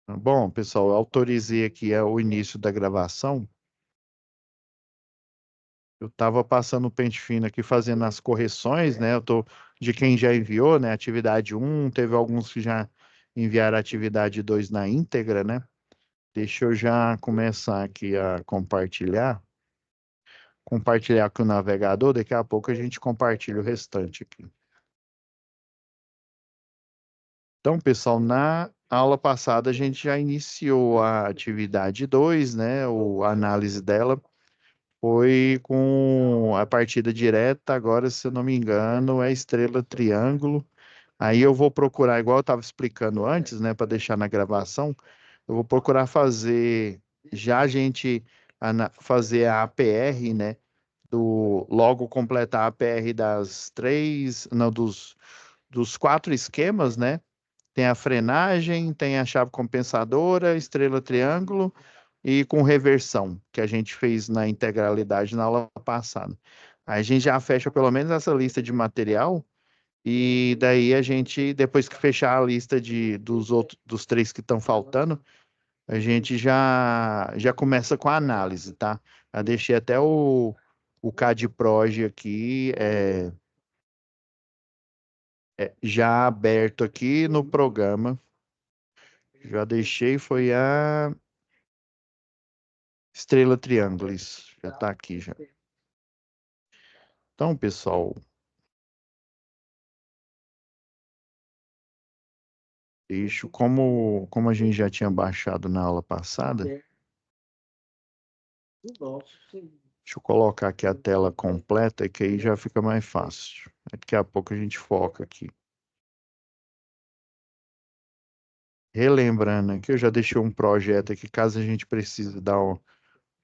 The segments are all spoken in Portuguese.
Bom, pessoal, eu autorizei aqui o início da gravação. Eu estava passando o pente fino aqui, fazendo as correções, né? Eu tô de quem já enviou, né? Atividade um, teve alguns que já enviaram a atividade 2 na íntegra, né? Deixa eu já começar aqui a compartilhar. Compartilhar com o navegador, daqui a pouco a gente compartilha o restante aqui. Então, pessoal, na aula passada a gente já iniciou a atividade 2, né? A análise dela. Foi com a partida direta, agora, se eu não me engano, é estrela triângulo. Aí eu vou procurar, igual eu estava explicando antes, né, para deixar na gravação, eu vou procurar fazer, já a gente fazer a APR, né, logo completar a APR das três, não, dos quatro esquemas, né? Tem a frenagem, tem a chave compensadora, estrela triângulo e com reversão, que a gente fez na integralidade na aula passada. Aí a gente já fecha pelo menos essa lista de material e daí a gente, depois que fechar a lista dos três que estão faltando, a gente já começa com a análise, tá? Eu deixei até o CAD-Proj aqui já aberto aqui no programa. Já deixei, foi a estrela triângulo, isso. Já tá aqui já. Então, pessoal, como a gente já tinha baixado na aula passada, deixa eu colocar aqui a tela completa, que aí já fica mais fácil. Daqui a pouco a gente foca aqui. Relembrando aqui, eu já deixei um projeto aqui, caso a gente precise dar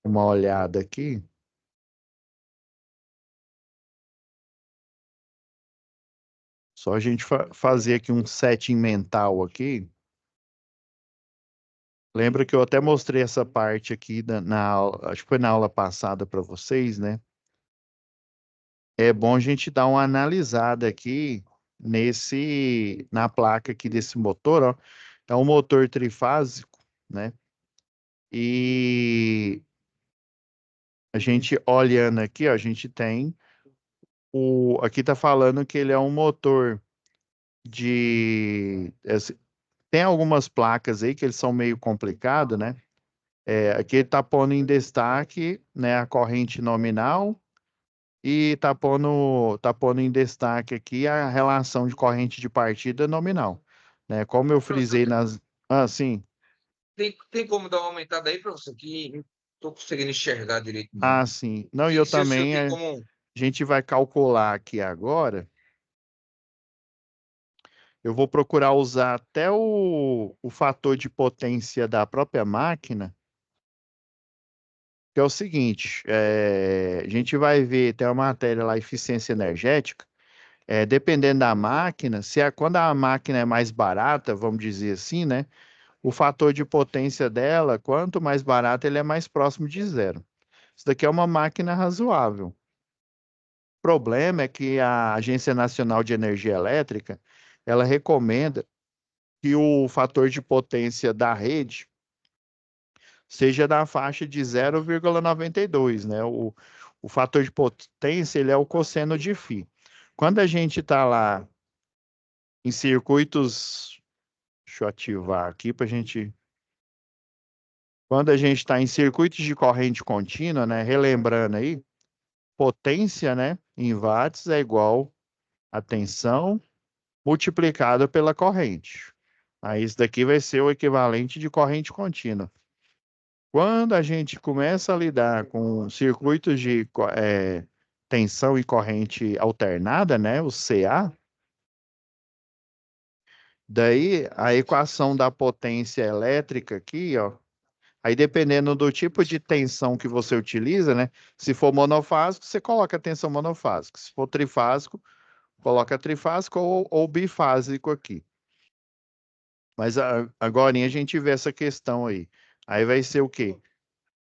uma olhada aqui. Só a gente fazer aqui um setting mental aqui. Lembra que eu até mostrei essa parte aqui na aula, acho que foi na aula passada para vocês, né? É bom a gente dar uma analisada aqui na placa aqui desse motor, ó. É um motor trifásico, né? E a gente olhando aqui, ó, a gente tem aqui tá falando que ele é um motor tem algumas placas aí que eles são meio complicados, né? Aqui ele tá pondo em destaque, né, a corrente nominal e tá pondo em destaque aqui a relação de corrente de partida nominal, né? Como eu Professor, frisei nas... Ah, sim. tem como dar uma aumentada aí, professor? Que não tô conseguindo enxergar direito, não. Ah, sim. Não, e eu Se o senhor também, tem a como. gente vai calcular aqui agora, eu vou procurar usar até o fator de potência da própria máquina, que é o seguinte, a gente vai ver, tem uma matéria lá, eficiência energética, dependendo da máquina, quando a máquina é mais barata, vamos dizer assim, né? O fator de potência dela, quanto mais barata, ele é mais próximo de zero. Isso daqui é uma máquina razoável. O problema é que a Agência Nacional de Energia Elétrica, ela recomenda que o fator de potência da rede seja na faixa de 0,92, né? O fator de potência, ele é o cosseno de φ. Quando a gente está lá em circuitos, deixa eu ativar aqui para a gente. Quando a gente está em circuitos de corrente contínua, né? Relembrando aí, potência, né? Em watts é igual a tensão multiplicada pela corrente. Aí isso daqui vai ser o equivalente de corrente contínua. Quando a gente começa a lidar com circuitos de tensão e corrente alternada, né? O CA, daí a equação da potência elétrica aqui, ó. Aí, dependendo do tipo de tensão que você utiliza, né? Se for monofásico, você coloca tensão monofásica. Se for trifásico, coloca trifásico ou bifásico aqui. Mas agora a gente vê essa questão aí. Aí vai ser o quê?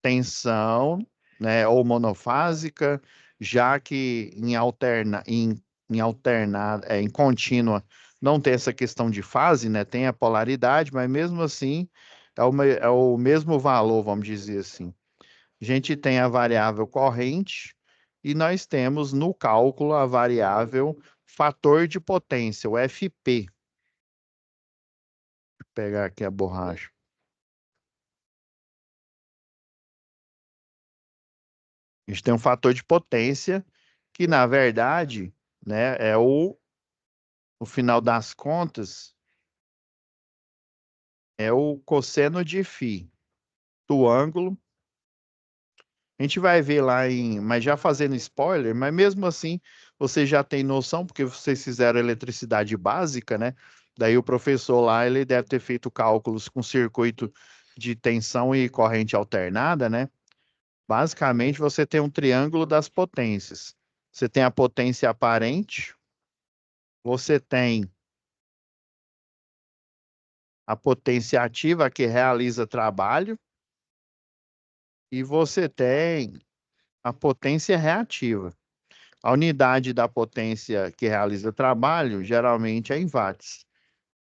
Tensão, né? Ou monofásica, já que em contínua não tem essa questão de fase, né? Tem a polaridade, mas mesmo assim é o mesmo valor, vamos dizer assim. A gente tem a variável corrente e nós temos no cálculo a variável fator de potência, o FP. Vou pegar aqui a borracha. A gente tem um fator de potência que, na verdade, né, é no final das contas, é o cosseno de φ do ângulo. A gente vai ver lá mas já fazendo spoiler, mas mesmo assim você já tem noção, porque vocês fizeram eletricidade básica, né? Daí o professor lá, ele deve ter feito cálculos com circuito de tensão e corrente alternada, né? Basicamente, você tem um triângulo das potências. Você tem a potência aparente, você tem a potência ativa que realiza trabalho, e você tem a potência reativa. A unidade da potência que realiza trabalho geralmente é em watts,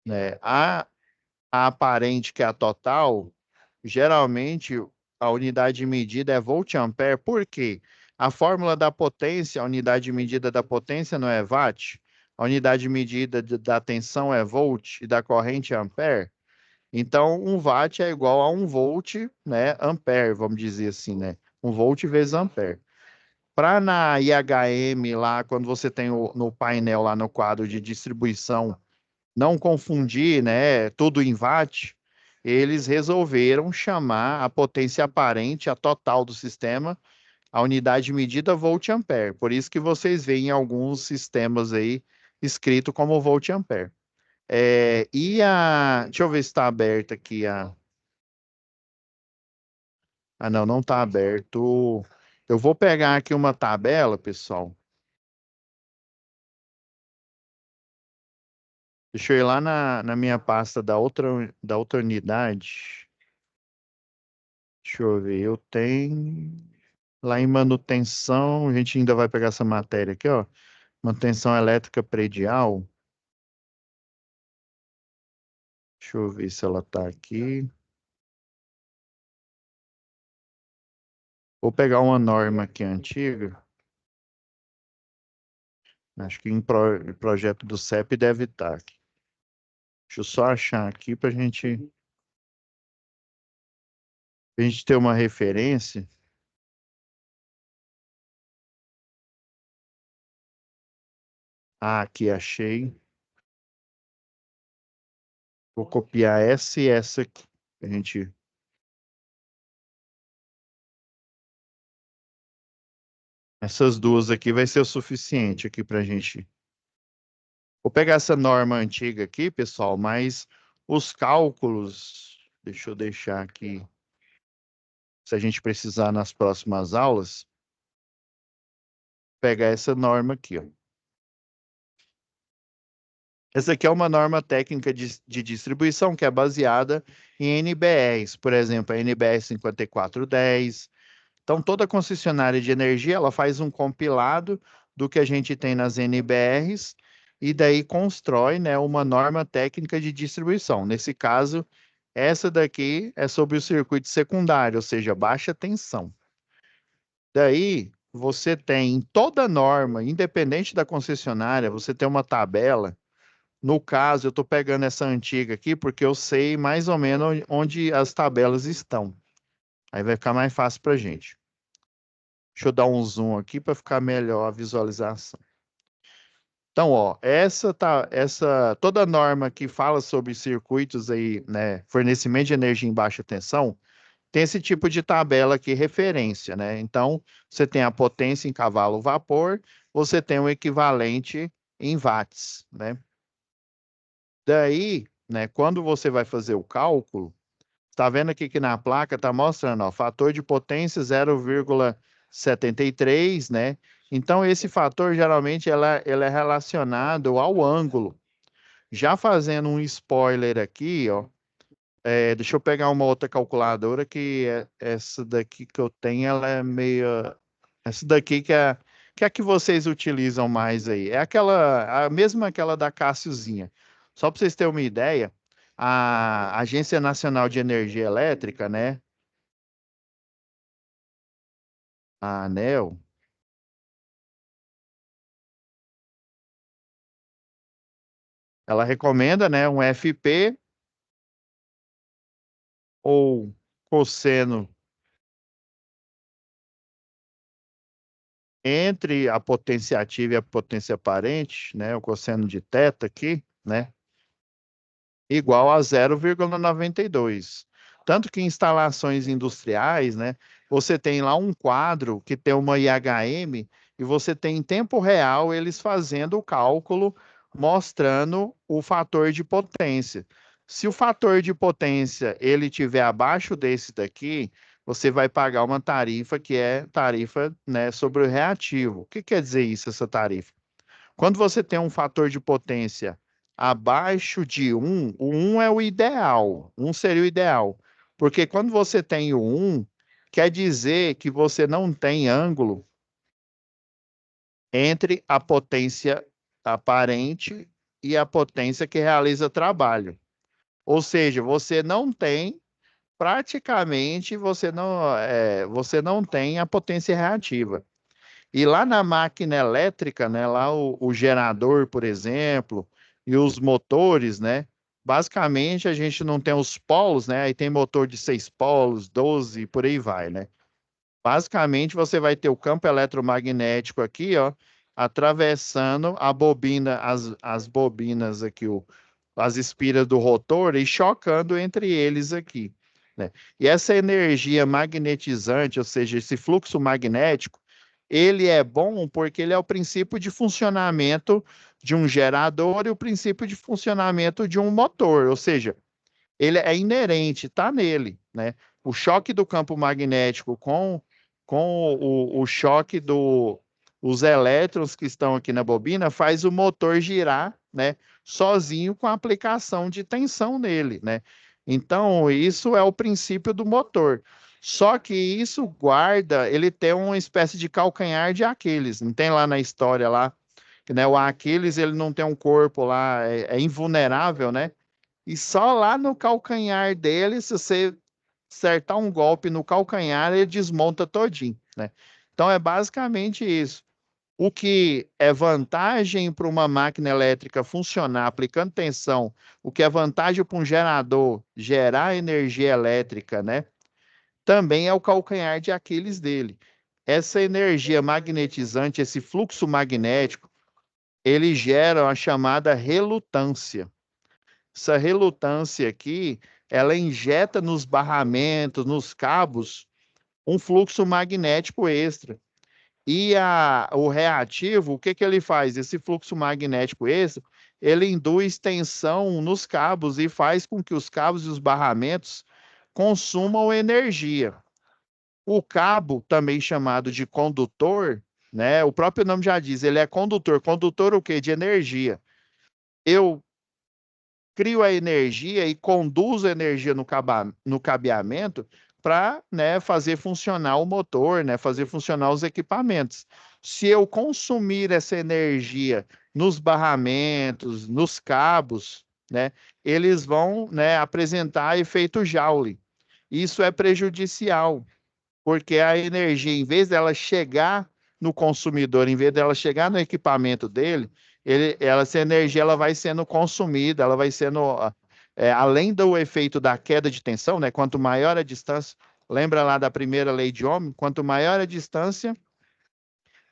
né? A aparente, que é a total, geralmente a unidade de medida é volt-ampere. Por quê? A fórmula da potência, a unidade de medida da potência não é watt, a unidade de medida da tensão é volt e da corrente é ampere. Então, um watt é igual a um volt, né, ampere, vamos dizer assim, né? Um volt vezes ampere. Para na IHM lá, quando você tem no painel lá no quadro de distribuição, não confundir, né, tudo em watt, eles resolveram chamar a potência aparente, a total do sistema, a unidade de medida volt-ampere. Por isso que vocês veem em alguns sistemas aí escrito como volt-ampere. Deixa eu ver se está aberta aqui a. Ah, não, não está aberto. Eu vou pegar aqui uma tabela, pessoal. Deixa eu ir lá na minha pasta da outra unidade. Deixa eu ver, eu tenho lá em manutenção, a gente ainda vai pegar essa matéria aqui, ó. Manutenção elétrica predial. Deixa eu ver se ela está aqui. Vou pegar uma norma aqui antiga. Acho que em projeto do CEP deve estar aqui. Deixa eu só achar aqui para a gente ter uma referência. Ah, aqui achei. Vou copiar essa e essa aqui. A gente. Essas duas aqui vai ser o suficiente aqui para a gente. Vou pegar essa norma antiga aqui, pessoal, mas os cálculos, deixa eu deixar aqui, se a gente precisar nas próximas aulas, pegar essa norma aqui, ó. Essa aqui é uma norma técnica de distribuição que é baseada em NBRs, por exemplo, a NBR 5410. Então, toda concessionária de energia, ela faz um compilado do que a gente tem nas NBRs e daí constrói, né, uma norma técnica de distribuição. Nesse caso, essa daqui é sobre o circuito secundário, ou seja, baixa tensão. Daí, você tem em toda norma, independente da concessionária, você tem uma tabela. No caso, eu estou pegando essa antiga aqui porque eu sei mais ou menos onde as tabelas estão. Aí vai ficar mais fácil para a gente. Deixa eu dar um zoom aqui para ficar melhor a visualização. Então, ó, toda norma que fala sobre circuitos aí, né, fornecimento de energia em baixa tensão, tem esse tipo de tabela aqui, referência, né? Então, você tem a potência em cavalo-vapor, você tem o equivalente em watts, né? Daí, né, quando você vai fazer o cálculo, está vendo aqui que na placa está mostrando, ó, fator de potência 0,73, né? Então, esse fator, geralmente, ele é relacionado ao ângulo. Já fazendo um spoiler aqui, ó, deixa eu pegar uma outra calculadora essa daqui que eu tenho, ela é meio. Essa daqui que é a que vocês utilizam mais aí. É a mesma aquela da Cassiozinha. Só para vocês terem uma ideia, a Agência Nacional de Energia Elétrica, né? A ANEEL, ela recomenda, né, um FP ou cosseno entre a potência ativa e a potência aparente, né, o cosseno de θ aqui, né, igual a 0,92. Tanto que em instalações industriais, né, você tem lá um quadro que tem uma IHM e você tem em tempo real eles fazendo o cálculo mostrando o fator de potência. Se o fator de potência ele tiver abaixo desse daqui, você vai pagar uma tarifa que é tarifa, né, sobre o reativo. O que quer dizer isso, essa tarifa? Quando você tem um fator de potência abaixo de 1, o 1 é o ideal. 1 seria o ideal. Porque quando você tem o 1, quer dizer que você não tem ângulo entre a potência aparente e a potência que realiza trabalho. Ou seja, você não tem, praticamente, você não tem a potência reativa. E lá na máquina elétrica, né, lá o gerador, por exemplo, e os motores, né, basicamente a gente não tem os polos, né, aí tem motor de 6 polos, 12, por aí vai, né. Basicamente você vai ter o campo eletromagnético aqui, ó, atravessando a bobina, as bobinas aqui, as espiras do rotor e chocando entre eles aqui, né. E essa energia magnetizante, ou seja, esse fluxo magnético, ele é bom porque ele é o princípio de funcionamento de um gerador e o princípio de funcionamento de um motor, ou seja, ele é inerente, está nele, né? O choque do campo magnético com o choque os elétrons que estão aqui na bobina faz o motor girar, né? Sozinho com a aplicação de tensão nele, né? Então, isso é o princípio do motor. Só que isso guarda, ele tem uma espécie de calcanhar de Aquiles. Não tem lá na história lá, que, né, o Aquiles ele não tem um corpo lá, é invulnerável, né? E só lá no calcanhar dele, se você acertar um golpe no calcanhar, ele desmonta todinho, né? Então é basicamente isso. O que é vantagem para uma máquina elétrica funcionar aplicando tensão, o que é vantagem para um gerador gerar energia elétrica, né? Também é o calcanhar de Aquiles dele. Essa energia magnetizante, esse fluxo magnético, ele gera a chamada relutância. Essa relutância aqui, ela injeta nos barramentos, nos cabos, um fluxo magnético extra. E o reativo, o que que ele faz? Esse fluxo magnético extra, ele induz tensão nos cabos e faz com que os cabos e os barramentos consumam energia. O cabo, também chamado de condutor, né? O próprio nome já diz, ele é condutor. Condutor o quê? De energia. Eu crio a energia e conduzo a energia no cabeamento para, né, fazer funcionar o motor, né, fazer funcionar os equipamentos. Se eu consumir essa energia nos barramentos, nos cabos, né, eles vão, né, apresentar efeito Joule. Isso é prejudicial, porque a energia, em vez dela chegar no consumidor, em vez dela chegar no equipamento dele, essa energia ela vai sendo consumida, ela vai sendo, além do efeito da queda de tensão, né? Quanto maior a distância, lembra lá da primeira lei de Ohm? Quanto maior a distância,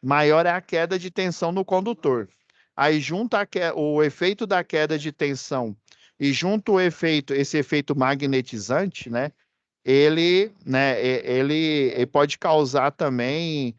maior é a queda de tensão no condutor. Aí junta o efeito da queda de tensão e junto esse efeito magnetizante, né? Ele pode causar também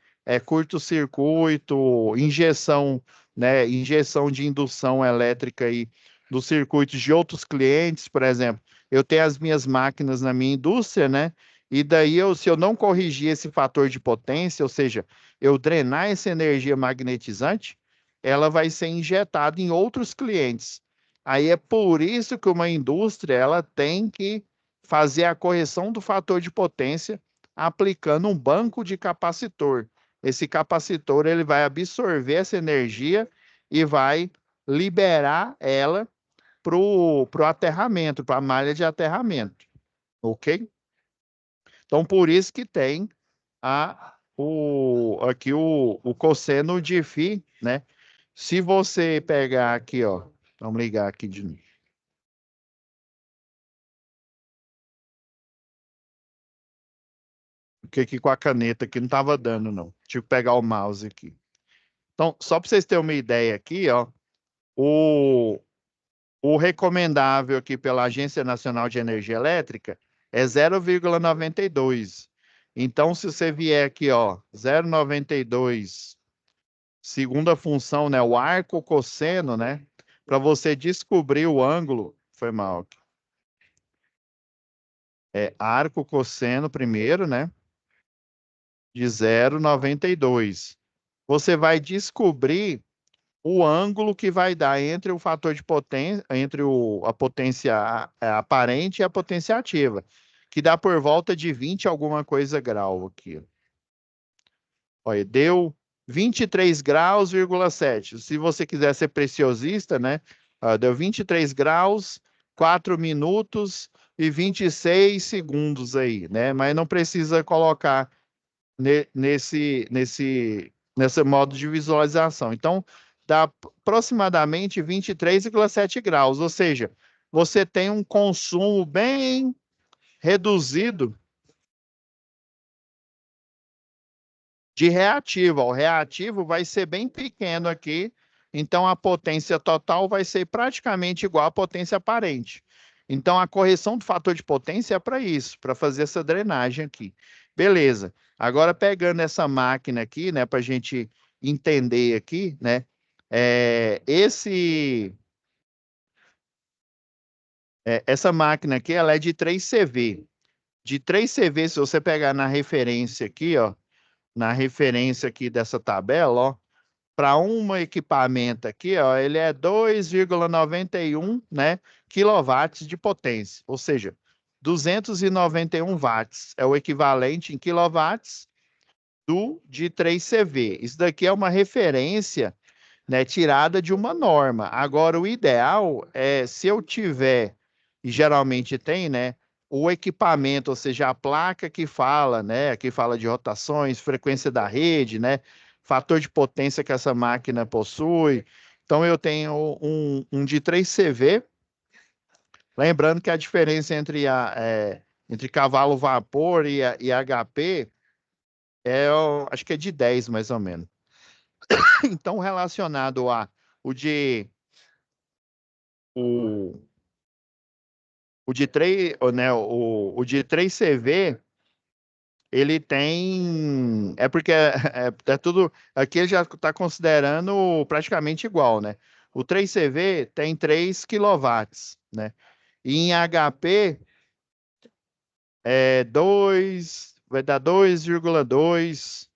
curto-circuito, injeção, né, injeção de indução elétrica aí dos circuitos de outros clientes, por exemplo. Eu tenho as minhas máquinas na minha indústria, né? E daí, se eu não corrigir esse fator de potência, ou seja, eu drenar essa energia magnetizante, ela vai ser injetada em outros clientes. Aí é por isso que uma indústria ela tem que fazer a correção do fator de potência aplicando um banco de capacitor. Esse capacitor ele vai absorver essa energia e vai liberar ela para o aterramento, para a malha de aterramento, ok? Então, por isso que tem aqui o cosseno de φ, né? Se você pegar aqui, ó, vamos ligar aqui de novo. Porque aqui com a caneta aqui não estava dando, não. Tive que pegar o mouse aqui. Então, só para vocês terem uma ideia aqui, ó, o recomendável aqui pela Agência Nacional de Energia Elétrica é 0,92. Então, se você vier aqui, ó, 0,92, segunda função, né, o arco cosseno, né, para você descobrir o ângulo, foi mal. É arco cosseno primeiro, né, de 0,92. Você vai descobrir o ângulo que vai dar entre o fator de potência, entre a potência aparente e a potência ativa, que dá por volta de 20 alguma coisa grau aqui. Olha, deu 23 graus,7. Se você quiser ser preciosista, né? Deu 23 graus, 4 minutos e 26 segundos aí, né? Mas não precisa colocar nesse modo de visualização. Então, dá aproximadamente 23,7 graus, ou seja, você tem um consumo bem reduzido de reativo. O reativo vai ser bem pequeno aqui, então a potência total vai ser praticamente igual à potência aparente. Então, a correção do fator de potência é para isso, para fazer essa drenagem aqui. Beleza. Agora, pegando essa máquina aqui, né, para a gente entender aqui, né, essa máquina aqui, ela é de 3 CV. De 3 CV, se você pegar na referência aqui, ó, na referência aqui dessa tabela, ó, para um equipamento aqui, ó, ele é 2,91, né, quilowatts de potência, ou seja, 291 watts é o equivalente em quilowatts de 3 CV. Isso daqui é uma referência, né, tirada de uma norma. Agora, o ideal é, se eu tiver, e geralmente tem, né, o equipamento, ou seja, a placa que fala, né, que fala de rotações, frequência da rede, né, fator de potência que essa máquina possui. Então, eu tenho um de 3 CV, lembrando que a diferença entre cavalo vapor e HP acho que é de 10, mais ou menos. Então, relacionado a o de o, o de 3, né, o de 3 CV, ele tem, é porque é tudo, aqui ele já está considerando praticamente igual, né? O 3 CV tem 3 quilowatts, né? E em HP vai dar 2,2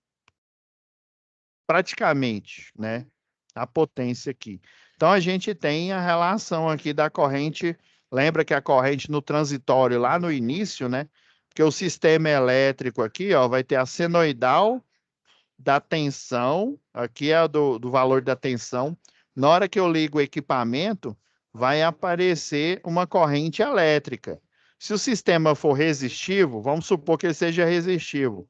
praticamente, né? A potência aqui. Então, a gente tem a relação aqui da corrente. Lembra que a corrente no transitório, lá no início, né? Porque o sistema elétrico aqui, ó, vai ter a senoidal da tensão, aqui é do valor da tensão. Na hora que eu ligo o equipamento, vai aparecer uma corrente elétrica. Se o sistema for resistivo, vamos supor que ele seja resistivo,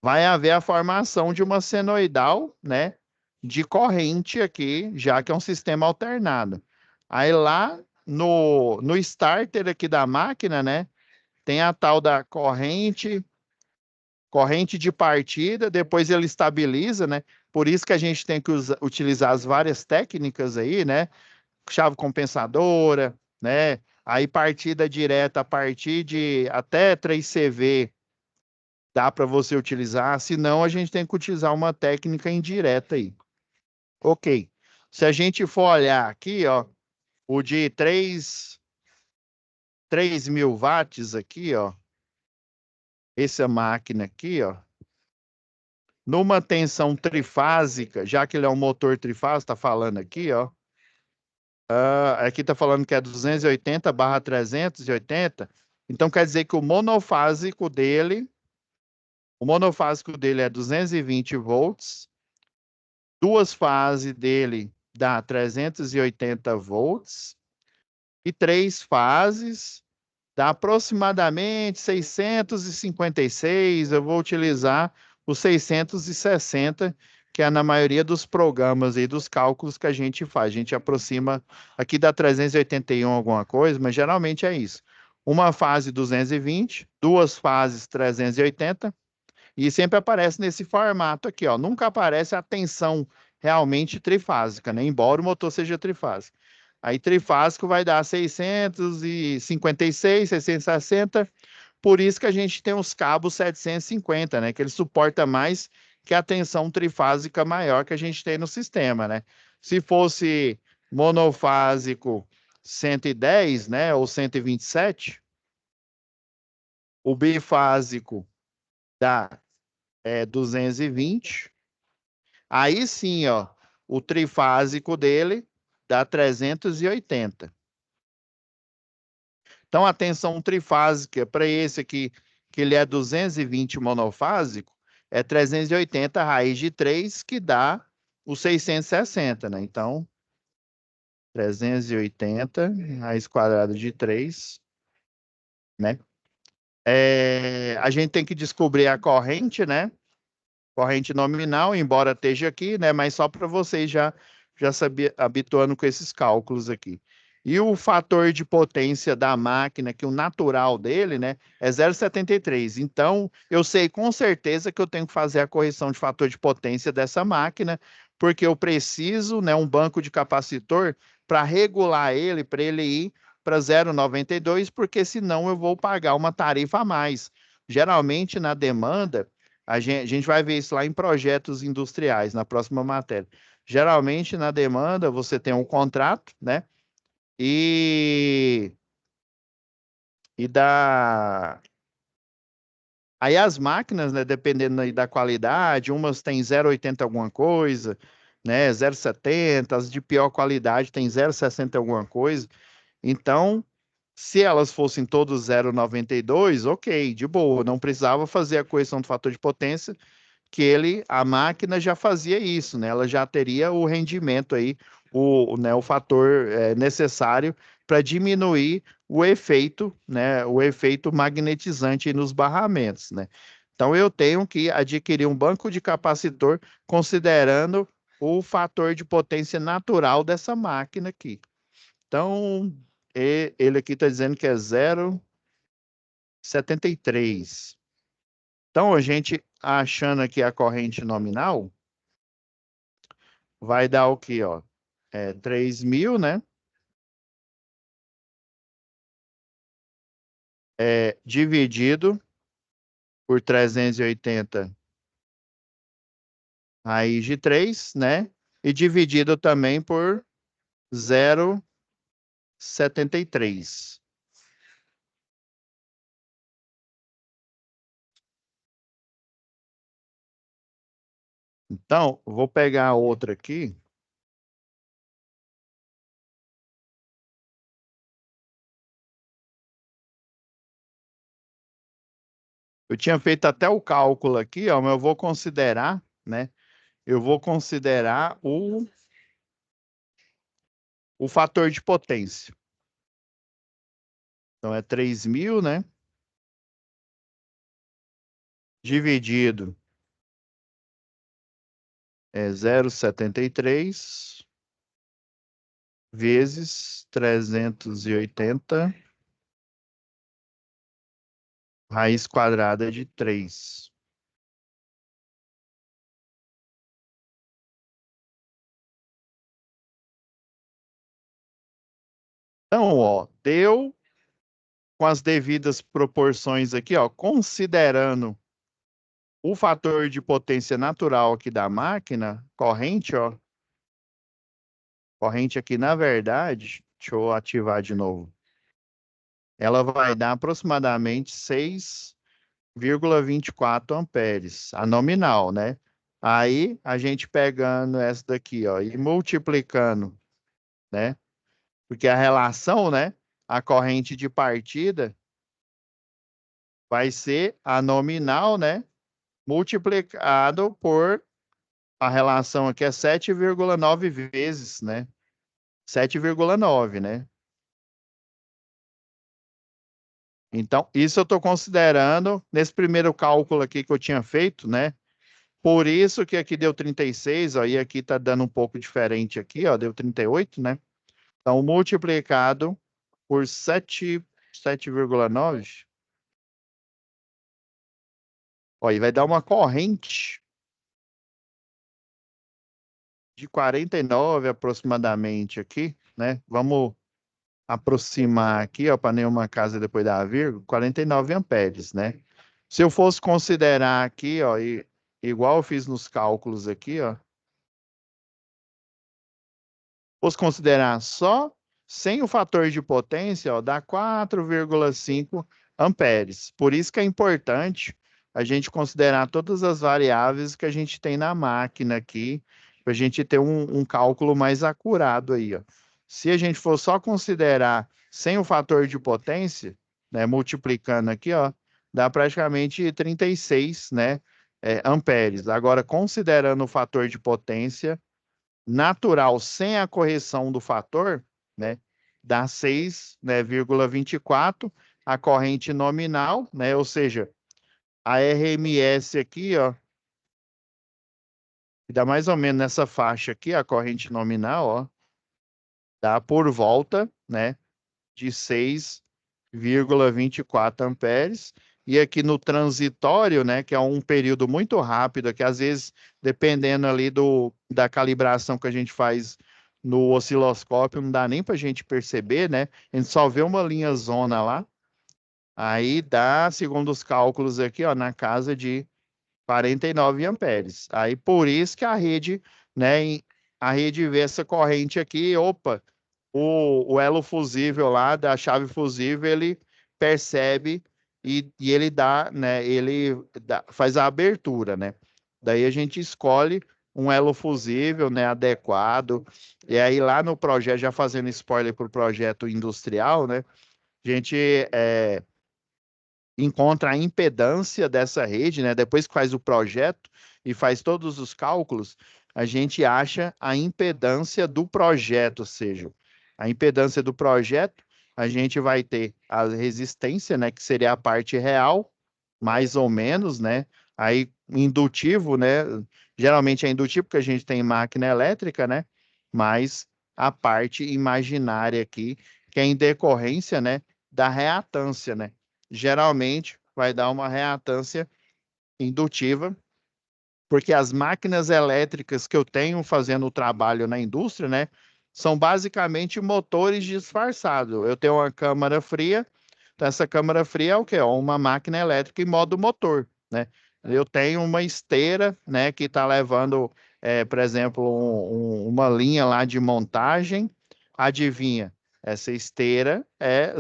vai haver a formação de uma senoidal, né, de corrente aqui, já que é um sistema alternado. Aí lá no starter aqui da máquina, né, tem a tal da corrente de partida, depois ele estabiliza, né? Por isso que a gente tem que utilizar as várias técnicas aí, né? Chave compensadora, né? Aí partida direta a partir de até 3 CV dá para você utilizar, senão a gente tem que utilizar uma técnica indireta aí. Ok. Se a gente for olhar aqui, ó, o de 3.000 watts aqui, ó, essa máquina aqui, ó, numa tensão trifásica, já que ele é um motor trifásico, está falando aqui, ó, aqui está falando que é 280/380, então quer dizer que o monofásico dele é 220 volts, duas fases dele dá 380 volts, e 3 fases, dá aproximadamente 656. Eu vou utilizar o 660, que é na maioria dos programas aí, dos cálculos que a gente faz. A gente aproxima, aqui dá 381 alguma coisa, mas geralmente é isso. Uma fase 220, duas fases 380, e sempre aparece nesse formato aqui, ó. Nunca aparece a tensão realmente trifásica, né? Embora o motor seja trifásico. Aí trifásico vai dar 656, 660. Por isso que a gente tem os cabos 750, né? Que ele suporta mais que a tensão trifásica maior que a gente tem no sistema, né? Se fosse monofásico 110, né? Ou 127, o bifásico dá 220. Aí sim, ó, o trifásico dele dá 380. Então, a tensão trifásica para esse aqui, que ele é 220 monofásico, é 380 raiz de 3, que dá o 660, né? Então, 380 raiz quadrada de 3, né? A gente tem que descobrir a corrente, né? Corrente nominal, embora esteja aqui, né? Mas só para vocês já saber, habituando com esses cálculos aqui. E o fator de potência da máquina, que o natural dele, né, é 0,73. Então, eu sei com certeza que eu tenho que fazer a correção de fator de potência dessa máquina, porque eu preciso, né, um banco de capacitor para regular ele, para ele ir para 0,92, porque senão eu vou pagar uma tarifa a mais. Geralmente, na demanda, a gente vai ver isso lá em projetos industriais, na próxima matéria. Geralmente, na demanda, você tem um contrato, né? E, e da. Aí as máquinas, né, dependendo aí da qualidade, umas tem 0,80 alguma coisa, né, 0,70, as de pior qualidade tem 0,60 alguma coisa. Então, se elas fossem todos 0,92, ok, de boa, não precisava fazer a correção do fator de potência, que a máquina já fazia isso, né? Ela já teria o rendimento aí, né, o fator necessário para diminuir o efeito, né, o efeito magnetizante nos barramentos, né? Então eu tenho que adquirir um banco de capacitor considerando o fator de potência natural dessa máquina aqui. Então, ele aqui está dizendo que é 0,73. Então, a gente achando aqui a corrente nominal, vai dar o quê, ó? 3.000, né? Dividido por 380 raiz de 3, né? E dividido também por 0,73. Então, vou pegar outra aqui. Eu tinha feito até o cálculo aqui, ó, mas eu vou considerar, né? Eu vou considerar o fator de potência. Então, é 3.000, né? Dividido 0,73 vezes 380 raiz quadrada de 3. Então, ó, deu com as devidas proporções aqui, ó, considerando o fator de potência natural aqui da máquina, corrente, ó, corrente aqui, na verdade, deixa eu ativar de novo. Ela vai dar aproximadamente 6,24 amperes, a nominal, né? Aí, a gente pegando essa daqui, ó, e multiplicando, né? Porque a relação, né? A corrente de partida vai ser a nominal, né? Multiplicado por a relação aqui é 7,9 vezes, né? 7,9, né? Então, isso eu estou considerando nesse primeiro cálculo aqui que eu tinha feito, né? Por isso que aqui deu 36, ó, e aqui está dando um pouco diferente aqui, ó, deu 38, né? Então, multiplicado por 7,9, ó, e vai dar uma corrente de 49 aproximadamente aqui, né? Vamos aproximar aqui, ó, para nenhuma casa depois da vírgula, 49 amperes, né? Se eu fosse considerar aqui, ó, igual eu fiz nos cálculos aqui, ó, fosse considerar só sem o fator de potência, ó, dá 4,5 amperes. Por isso que é importante a gente considerar todas as variáveis que a gente tem na máquina aqui, para a gente ter um cálculo mais acurado aí, ó. Se a gente for só considerar sem o fator de potência, né, multiplicando aqui, ó, dá praticamente 36, né, amperes. Agora, considerando o fator de potência, natural sem a correção do fator, né, dá 6, né, 24, a corrente nominal, né, ou seja, a RMS aqui, ó, dá mais ou menos nessa faixa aqui, a corrente nominal, ó, dá por volta, né, de 6,24 amperes. E aqui no transitório, né, que é um período muito rápido, que às vezes, dependendo ali da calibração que a gente faz no osciloscópio, não dá nem para a gente perceber, né? A gente só vê uma linha zona lá. Aí dá, segundo os cálculos aqui, ó, na casa de 49 amperes. Aí por isso que a rede, né, a rede vê essa corrente aqui, opa, o elo fusível lá da chave fusível, ele percebe e ele dá, né, faz a abertura, né? Daí a gente escolhe um elo fusível, né, adequado. E aí lá no projeto, já fazendo spoiler para o projeto industrial, né, a gente encontra a impedância dessa rede, né? Depois que faz o projeto e faz todos os cálculos, a gente acha a impedância do projeto, ou seja, a impedância do projeto, a gente vai ter a resistência, né, que seria a parte real, mais ou menos, né? Aí indutivo, né? Geralmente é indutivo porque a gente tem máquina elétrica, né? Mas a parte imaginária aqui, que é em decorrência, né, da reatância, né? Geralmente vai dar uma reatância indutiva, porque as máquinas elétricas que eu tenho fazendo o trabalho na indústria, né, são basicamente motores disfarçados. Eu tenho uma câmara fria, então essa câmara fria é o quê? Uma máquina elétrica em modo motor, né? Eu tenho uma esteira, né, que está levando, por exemplo, uma linha lá de montagem. Adivinha? Essa esteira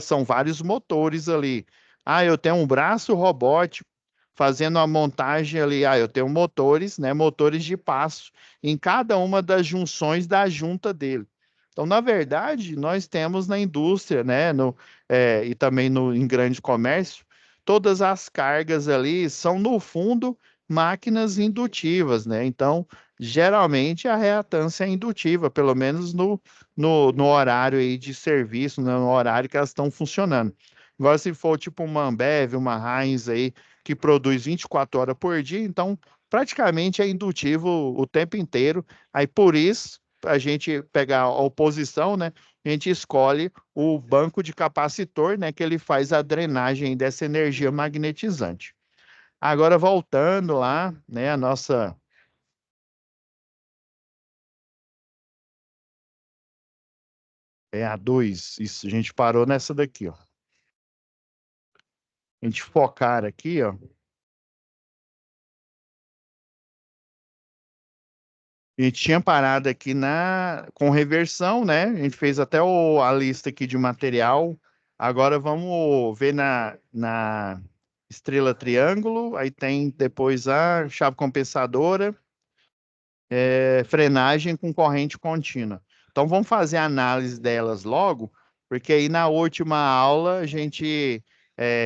são vários motores ali. Ah, eu tenho um braço robótico fazendo a montagem ali. Ah, eu tenho motores, né? Motores de passo em cada uma das junções da junta dele. Então, na verdade, nós temos na indústria, né? E também em grande comércio, todas as cargas ali são, no fundo, máquinas indutivas, né? Então, geralmente a reatância é indutiva, pelo menos no horário aí de serviço, né, no horário que elas estão funcionando. Agora, se for tipo uma Ambev, uma Heinz aí, que produz 24 horas por dia, então praticamente é indutivo o tempo inteiro. Aí por isso, a gente pegar a oposição, né? A gente escolhe o banco de capacitor, né? Que ele faz a drenagem dessa energia magnetizante. Agora voltando lá, né? A nossa a 2, isso, a gente parou nessa daqui, ó. A gente focar aqui, ó. A gente tinha parado aqui com reversão, né? A gente fez até a lista aqui de material. Agora vamos ver na estrela triângulo. Aí tem depois a chave compensadora, frenagem com corrente contínua. Então vamos fazer a análise delas logo, porque aí na última aula a gente,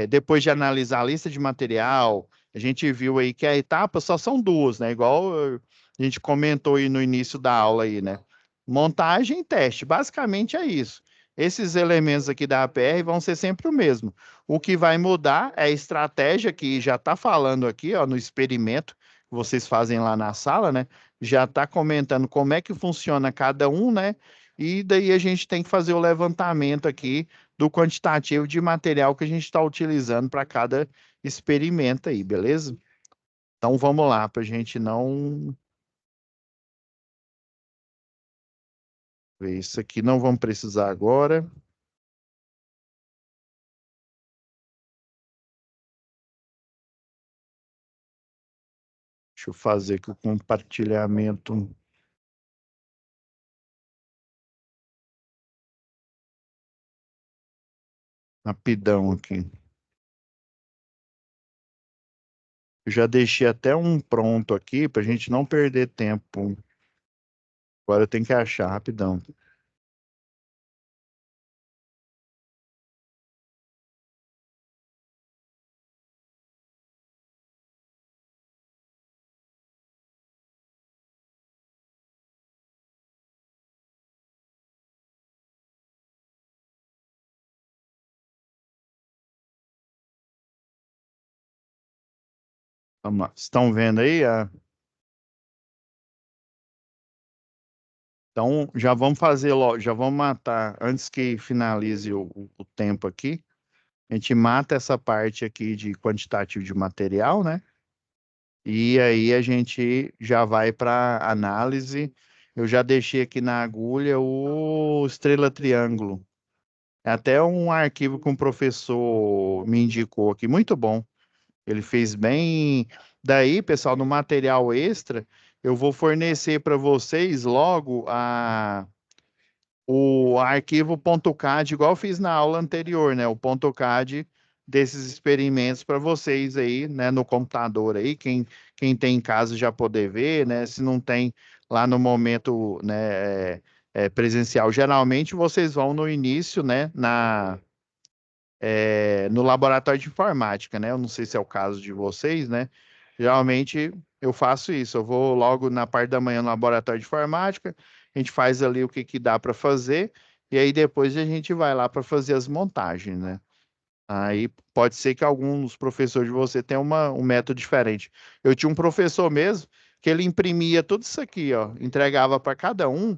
depois de analisar a lista de material, a gente viu aí que a etapa só são duas, né? Igual a gente comentou aí no início da aula aí, né? Montagem e teste, basicamente é isso. esses elementos aqui da APR vão ser sempre o mesmo. O que vai mudar é a estratégia que já está falando aqui, ó, no experimento que vocês fazem lá na sala, né? Já está comentando como é que funciona cada um, né? E daí a gente tem que fazer o levantamento aqui do quantitativo de material que a gente está utilizando para cada experimento aí, beleza? Então vamos lá, para a gente não ver isso aqui, não vamos precisar agora. Deixa eu fazer aqui o compartilhamento rapidão aqui. Eu já deixei até um pronto aqui para a gente não perder tempo. Agora eu tenho que achar rapidão. Vamos lá. Estão vendo aí? Então já vamos fazer logo, já vamos matar antes que finalize o tempo aqui. A gente mata essa parte aqui de quantitativo de material, né? E aí a gente já vai para análise. Eu já deixei aqui na agulha o estrela triângulo. É até um arquivo que um professor me indicou aqui, muito bom. Ele fez bem. Daí, pessoal, no material extra, eu vou fornecer para vocês logo o arquivo .cad, igual eu fiz na aula anterior, né? O .cad desses experimentos para vocês aí, né? No computador aí, quem tem em casa já poder ver, né? Se não tem lá no momento, né? Presencial, geralmente vocês vão no início, né? No laboratório de informática, né? Eu não sei se é o caso de vocês, né? Geralmente eu faço isso, eu vou logo na parte da manhã no laboratório de informática, a gente faz ali o que que dá para fazer, e aí depois a gente vai lá para fazer as montagens, né? Aí pode ser que alguns professores de você tenham um método diferente. Eu tinha um professor mesmo que ele imprimia tudo isso aqui, ó, entregava para cada um.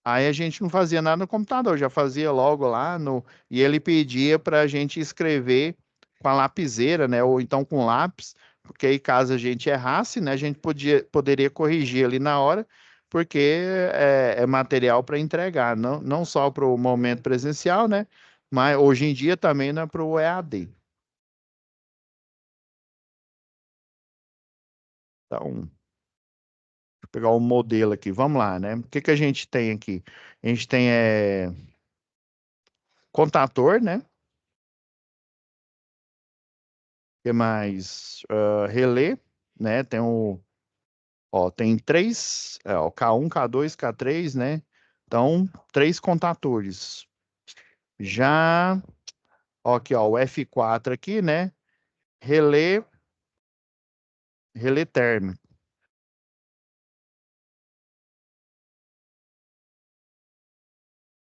Aí a gente não fazia nada no computador, já fazia logo lá no. E ele pedia para a gente escrever com a lapiseira, né? Ou então com lápis, porque aí caso a gente errasse, né? A gente poderia corrigir ali na hora, porque é material para entregar, não só para o momento presencial, né? Mas hoje em dia também não é para o EAD. Então, vou pegar o modelo aqui, vamos lá, né? O que que a gente tem aqui? A gente tem contador, né? Que mais? Relé, né? Tem três, o K1, K2, K3, né? Então, três contadores. Já, ó, aqui, ó, o F4 aqui, né? Relé, relé térmico.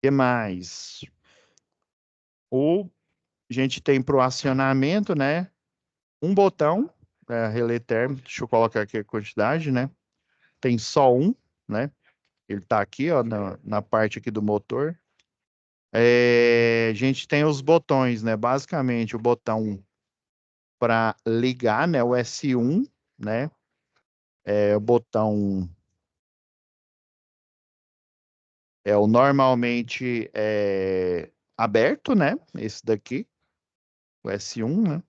Que mais? A gente tem para o acionamento, né? Um botão, relé térmico. Deixa eu colocar aqui a quantidade, né? Tem só um, né? Ele tá aqui, ó, na parte aqui do motor. A gente tem os botões, né? Basicamente, o botão para ligar, né? O S1, né? O botão o normalmente aberto, né? Esse daqui, o S1, né?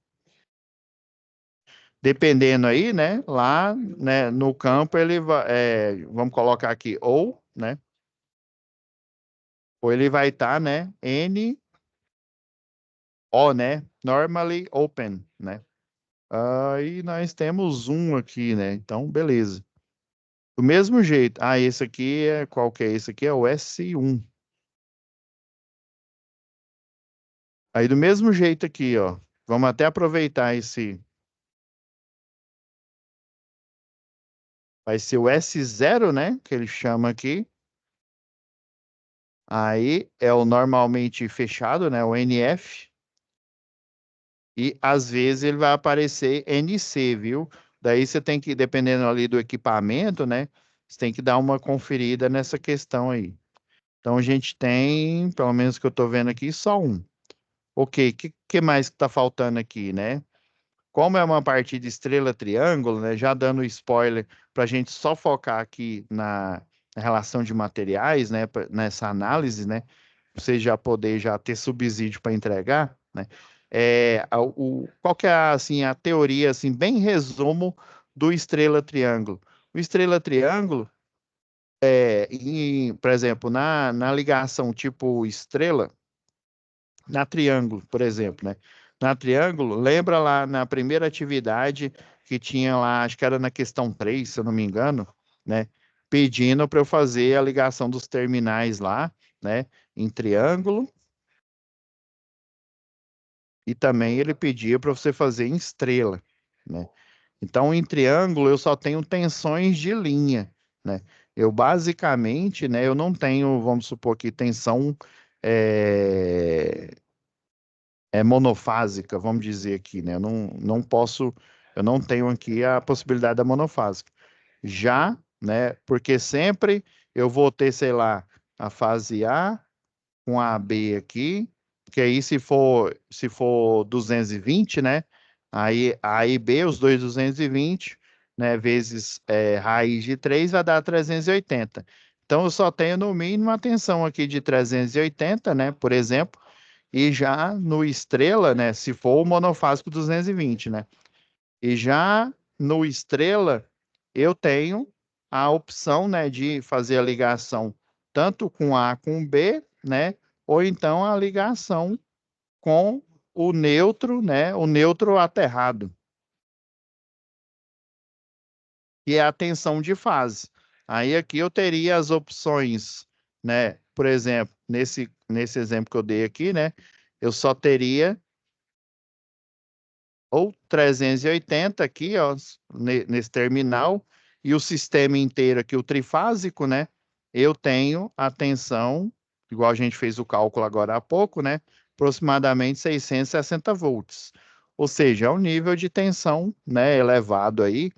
Dependendo aí, né? Lá, né? No campo ele vai, vamos colocar aqui ou, né? Ou ele vai estar, né? O, né? Normally open, né? Aí nós temos um aqui, né? Então, beleza. Do mesmo jeito. Ah, esse aqui qual que é? Esse aqui é o S1. Aí do mesmo jeito aqui, ó. Vamos até aproveitar esse. Vai ser o S0, né? Que ele chama aqui. Aí é o normalmente fechado, né? O NF. E às vezes ele vai aparecer NC, viu? Daí você tem que, dependendo ali do equipamento, né? Você tem que dar uma conferida nessa questão aí. Então a gente tem, pelo menos que eu estou vendo aqui, só um. Ok, que mais que está faltando aqui, né? Como é uma partida estrela-triângulo, né? Já dando spoiler para a gente só focar aqui na relação de materiais, né? Nessa análise, né? Pra você já poder já ter subsídio para entregar, né? Qual que é assim, a teoria, assim, bem resumo do estrela-triângulo? O estrela-triângulo, por exemplo, na ligação tipo estrela, na triângulo, por exemplo, né? Na triângulo, lembra lá na primeira atividade que tinha lá, acho que era na questão 3, se eu não me engano, né? Pedindo para eu fazer a ligação dos terminais lá, né? Em triângulo, e também ele pedia para você fazer em estrela, né? Então, em triângulo, eu só tenho tensões de linha, né? Eu basicamente, né? Eu não tenho, vamos supor que tensão é, monofásica, vamos dizer aqui, né? Eu não posso, eu não tenho aqui a possibilidade da monofásica. Já, né? Porque sempre eu vou ter, sei lá, a fase A com a B aqui, que aí se for 220, né? Aí A e B, os dois 220, né? Vezes raiz de 3 vai dar 380. Então eu só tenho no mínimo a tensão aqui de 380, né? Por exemplo, e já no estrela, né? Se for o monofásico 220, né? E já no estrela, eu tenho a opção, né, de fazer a ligação tanto com A com B, né, ou então a ligação com o neutro, né, o neutro aterrado, que é a tensão de fase. Aí aqui eu teria as opções, né, por exemplo, nesse exemplo que eu dei aqui, né, eu só teria ou 380 aqui, ó, nesse terminal, e o sistema inteiro aqui, o trifásico, né? Eu tenho a tensão, igual a gente fez o cálculo agora há pouco, né? Aproximadamente 660 volts. Ou seja, é um nível de tensão, né, elevado aí.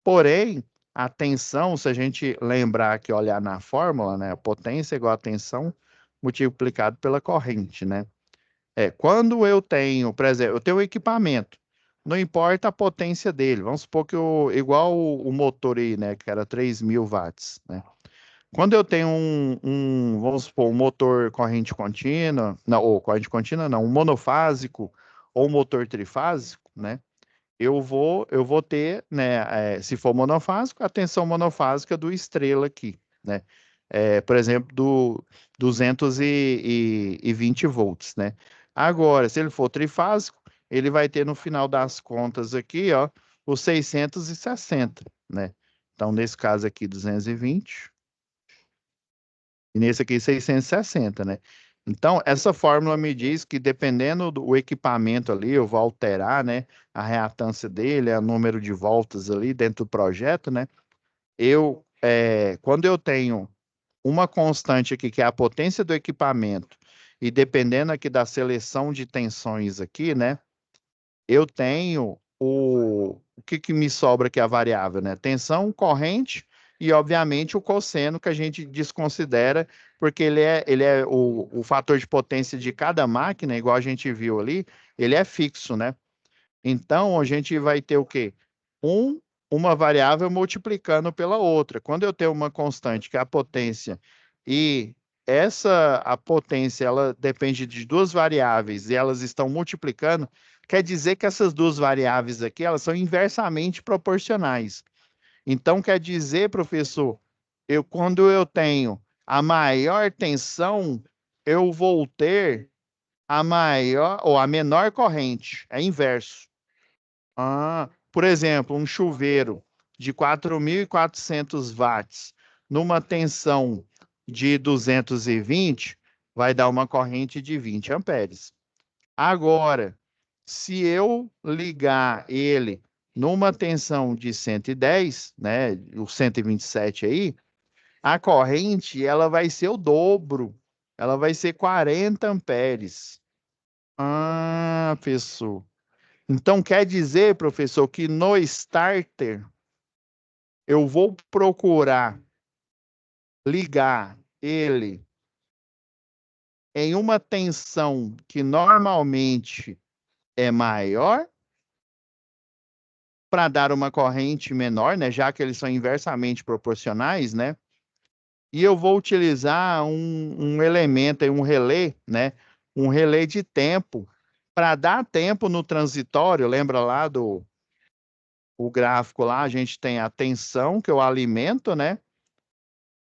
Porém, a tensão, se a gente lembrar que olhar na fórmula, né, a potência é igual a tensão multiplicado pela corrente, né? Quando eu tenho, por exemplo, eu tenho um equipamento, não importa a potência dele, vamos supor que igual o motor aí, né, que era 3.000 watts, né? Quando eu tenho vamos supor, um motor corrente contínua, não, ou corrente contínua não, um monofásico ou um motor trifásico, né? Eu vou ter, né, se for monofásico, a tensão monofásica do estrela aqui, né? Por exemplo, do 220 volts, né? Agora, se ele for trifásico, ele vai ter no final das contas aqui, ó, os 660, né? Então, nesse caso aqui, 220, e nesse aqui, 660, né? Então, essa fórmula me diz que dependendo do equipamento ali, eu vou alterar, né, a reatância dele, o número de voltas ali dentro do projeto, né? Quando eu tenho uma constante aqui, que é a potência do equipamento, e dependendo aqui da seleção de tensões aqui, né, eu tenho o que me sobra aqui, a variável, né? Tensão, corrente e, obviamente, o cosseno que a gente desconsidera, porque ele é o fator de potência de cada máquina, igual a gente viu ali, ele é fixo, né? Então, a gente vai ter o quê? Um, uma variável multiplicando pela outra. Quando eu tenho uma constante, que é a potência, e a potência, ela depende de duas variáveis e elas estão multiplicando, quer dizer que essas duas variáveis aqui, elas são inversamente proporcionais. Então, quer dizer, professor, quando eu tenho a maior tensão, eu vou ter a maior ou a menor corrente. É inverso. Por exemplo, um chuveiro de 4.400 watts numa tensão de 220 vai dar uma corrente de 20 amperes. Agora, se eu ligar ele numa tensão de 110, né, o 127 aí, a corrente ela vai ser o dobro. ela vai ser 40 amperes. Ah, professor. Então quer dizer, professor, que no starter eu vou procurar ligar ele em uma tensão que normalmente é maior para dar uma corrente menor, né? Já que eles são inversamente proporcionais, né? E eu vou utilizar um elemento, um relé, né? Um relé de tempo para dar tempo no transitório. Lembra lá do o gráfico lá? A gente tem a tensão que eu alimento, né?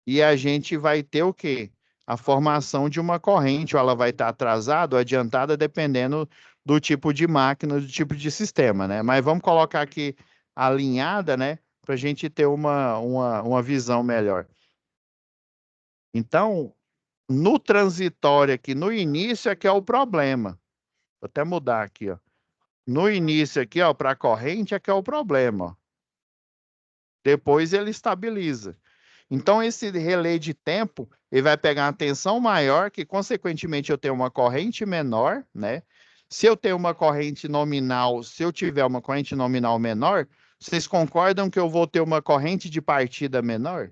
E a gente vai ter o quê? A formação de uma corrente, ou ela vai estar atrasada ou adiantada, dependendo do tipo de máquina, do tipo de sistema, né? Mas vamos colocar aqui alinhada, né? Para a gente ter uma visão melhor. Então, no transitório aqui, no início é que é o problema. Vou até mudar aqui, ó. No início aqui, ó, para a corrente é que é o problema, ó. Depois ele estabiliza. Então, esse relé de tempo, ele vai pegar uma tensão maior, que consequentemente eu tenho uma corrente menor, né? Se eu tenho uma corrente nominal, se eu tiver uma corrente nominal menor, vocês concordam que eu vou ter uma corrente de partida menor?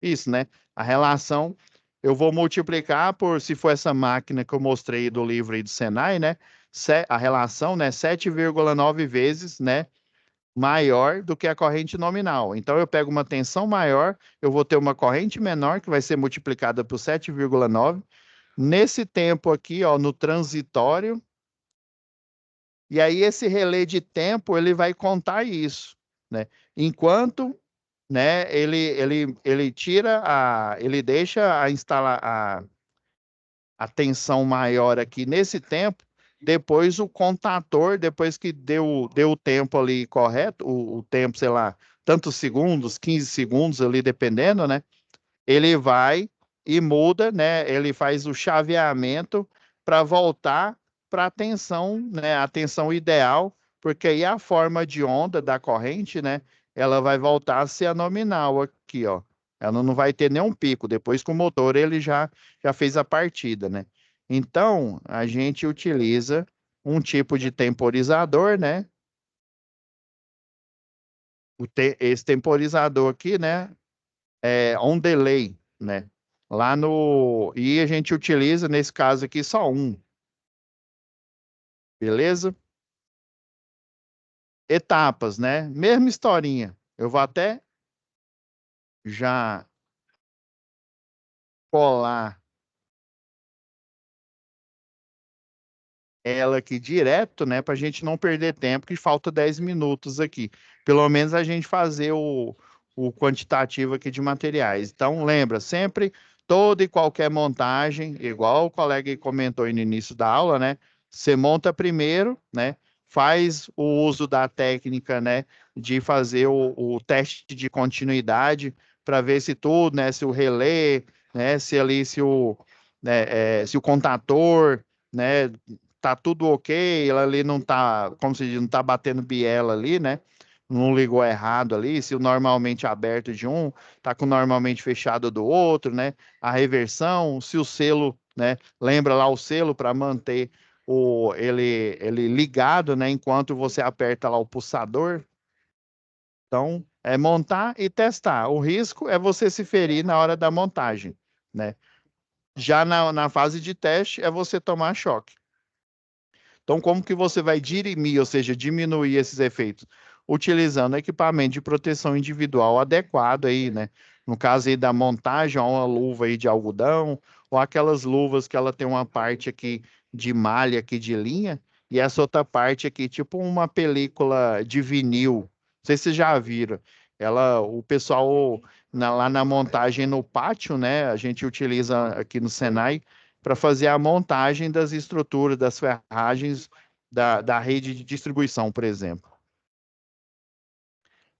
Isso, né? A relação, eu vou multiplicar por, se for essa máquina que eu mostrei do livro aí do Senai, né? A relação, né? 7,9 vezes, né? Maior do que a corrente nominal. Então, eu pego uma tensão maior, eu vou ter uma corrente menor, que vai ser multiplicada por 7,9. Nesse tempo aqui, ó, no transitório, e aí esse relé de tempo, ele vai contar isso, né? Enquanto, né, ele tira ele deixa a instalar a tensão maior aqui nesse tempo, depois o contador, depois que deu o tempo ali correto, o tempo, sei lá, tantos segundos, 15 segundos ali, dependendo, né? Ele vai e muda, né? Ele faz o chaveamento para voltar para a tensão, né? A tensão ideal, porque aí a forma de onda da corrente, né? Ela vai voltar a ser a nominal aqui, ó. Ela não vai ter nenhum pico. Depois que o motor ele já fez a partida, né? Então a gente utiliza um tipo de temporizador, né? Esse temporizador aqui, né? É on delay, né? Lá no. E a gente utiliza, nesse caso aqui, só um. Beleza? Etapas, né? Mesma historinha. Eu vou até já colar ela aqui direto, né? Para a gente não perder tempo, que falta 10 minutos aqui. Pelo menos a gente fazer o quantitativo aqui de materiais. Então, lembra, sempre toda e qualquer montagem, igual o colega aí comentou aí no início da aula, né? Você monta primeiro, né? Faz o uso da técnica, né? De fazer o teste de continuidade para ver se tudo, né? Se o relé, né? Se ali, se o contador, né? Tá tudo ok, ela ali não tá, como se diz, não tá batendo biela ali, né? Não ligou errado ali, se o normalmente aberto de um tá com o normalmente fechado do outro, né? A reversão, se o selo, né? Lembra lá o selo para manter ele ligado, né? Enquanto você aperta lá o pulsador. Então, é montar e testar. O risco é você se ferir na hora da montagem, né? Já na fase de teste é você tomar choque. Então, como que você vai dirimir, ou seja, diminuir esses efeitos? Utilizando equipamento de proteção individual adequado aí, né? No caso aí da montagem, ó, uma luva aí de algodão, ou aquelas luvas que ela tem uma parte aqui de malha aqui de linha, e essa outra parte aqui, tipo uma película de vinil. Não sei se vocês já viram. O pessoal lá na montagem no pátio, né? A gente utiliza aqui no Senai para fazer a montagem das estruturas, das ferragens da rede de distribuição, por exemplo.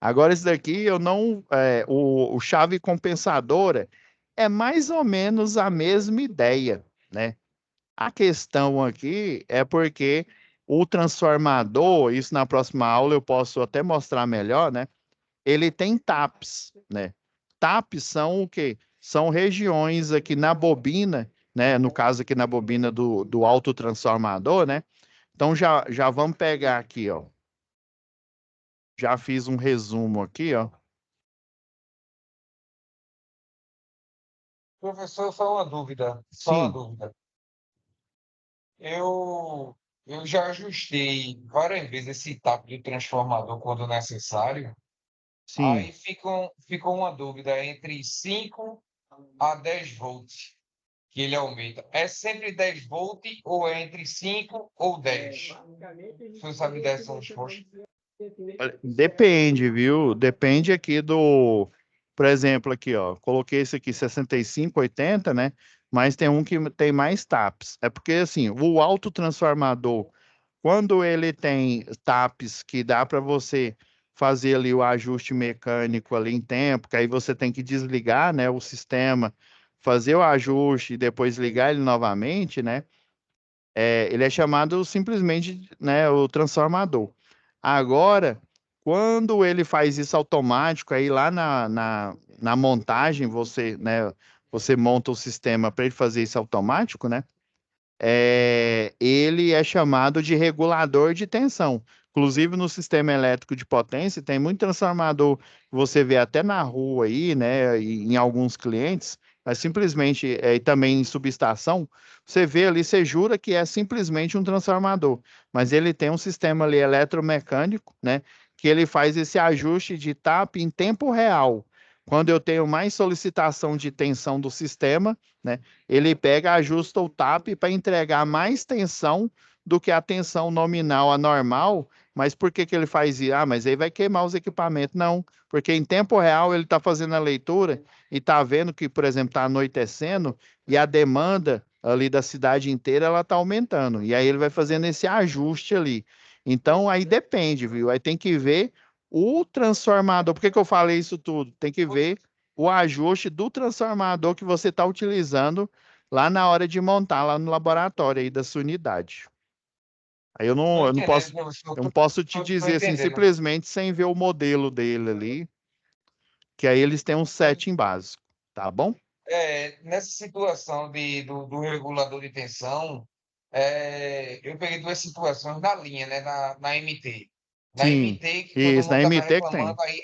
Agora, esse daqui eu não. O chave compensadora é mais ou menos a mesma ideia, né? A questão aqui é porque o transformador, isso na próxima aula eu posso até mostrar melhor, né? Ele tem TAPs, né? TAPs são o quê? São regiões aqui na bobina né? No caso aqui na bobina do autotransformador, né? Então já vamos pegar aqui, ó. Já fiz um resumo aqui, ó. Professor, só uma dúvida, só uma Sim, dúvida. Eu, eu já ajustei várias vezes esse tap do transformador quando necessário. sim. Aí ficou uma dúvida entre 5 a 10 volts que ele aumenta. É sempre 10 volts ou é entre 5 ou 10? O senhor sabe dessa resposta? Olha, depende, viu? Depende aqui do, por exemplo, aqui, ó, coloquei esse aqui 65, 80, né? Mas tem um que tem mais taps. É porque assim, o autotransformador, quando ele tem taps que dá para você fazer ali o ajuste mecânico ali em tempo, que aí você tem que desligar, né, o sistema, fazer o ajuste e depois ligar ele novamente, né? Ele é chamado simplesmente, né, o transformador. Agora, quando ele faz isso automático, aí lá na montagem, você, né, você monta o sistema para ele fazer isso automático, né? Ele é chamado de regulador de tensão. Inclusive no sistema elétrico de potência, tem muito transformador que você vê até na rua aí, né, e em alguns clientes, mas simplesmente, e também em subestação, você vê ali, você jura que é simplesmente um transformador, mas ele tem um sistema ali eletromecânico, né, que ele faz esse ajuste de tap em tempo real. Quando eu tenho mais solicitação de tensão do sistema, né, ele pega, ajusta o tap para entregar mais tensão do que a tensão nominal anormal. Mas por que que ele faz isso? Ah, mas aí vai queimar os equipamentos. Não, porque em tempo real ele está fazendo a leitura e está vendo que, por exemplo, está anoitecendo e a demanda ali da cidade inteira ela está aumentando. E aí ele vai fazendo esse ajuste ali. Então aí depende, viu? Aí tem que ver o transformador. Por que que eu falei isso tudo? Tem que ver o ajuste do transformador que você está utilizando lá na hora de montar lá no laboratório aí da sua unidade. Aí Estou eu não entendendo, posso, professor. eu não posso te Estou dizer assim entendendo. simplesmente sem ver o modelo dele ali, que aí eles têm um setting básico, tá bom? Nessa situação do regulador de tensão, eu peguei duas situações na linha, né, na MT. Na Sim. MT, que todo Isso, mundo na estava MT que reclamando, tem. aí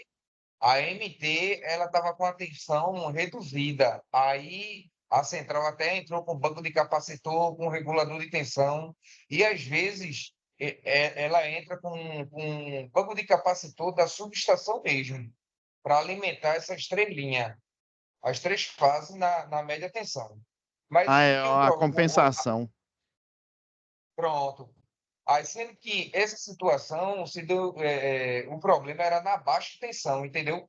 a MT ela estava com a tensão reduzida. Aí a central até entrou com banco de capacitor, com regulador de tensão, e às vezes ela entra com banco de capacitor da subestação mesmo, para alimentar essas três linhas, as três fases na média tensão. Mas Ah, sendo é que a compensação. pronto. Aí sendo que essa situação o problema era na baixa tensão, entendeu?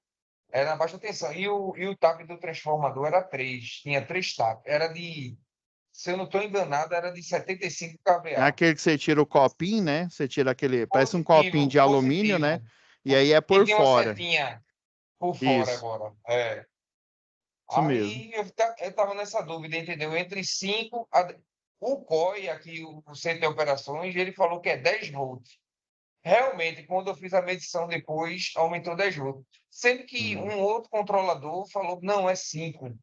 Era na baixa tensão. E o tap do transformador era 3, tinha 3 tap. Se eu não estou enganado, era de 75 É kVA. aquele que você tira o copinho, né? Você tira aquele, parece um copinho Positivo, de alumínio, né? positivo. E aí é Que por tinha uma fora. setinha por fora Isso, agora. isso mesmo. Aí eu estava nessa dúvida, entendeu? Entre 5 a... O COI, aqui, o Centro de Operações, ele falou que é 10 volts. Realmente, quando eu fiz a medição depois, aumentou 10 volts. Sendo que Hum. um outro controlador falou, não, é 5.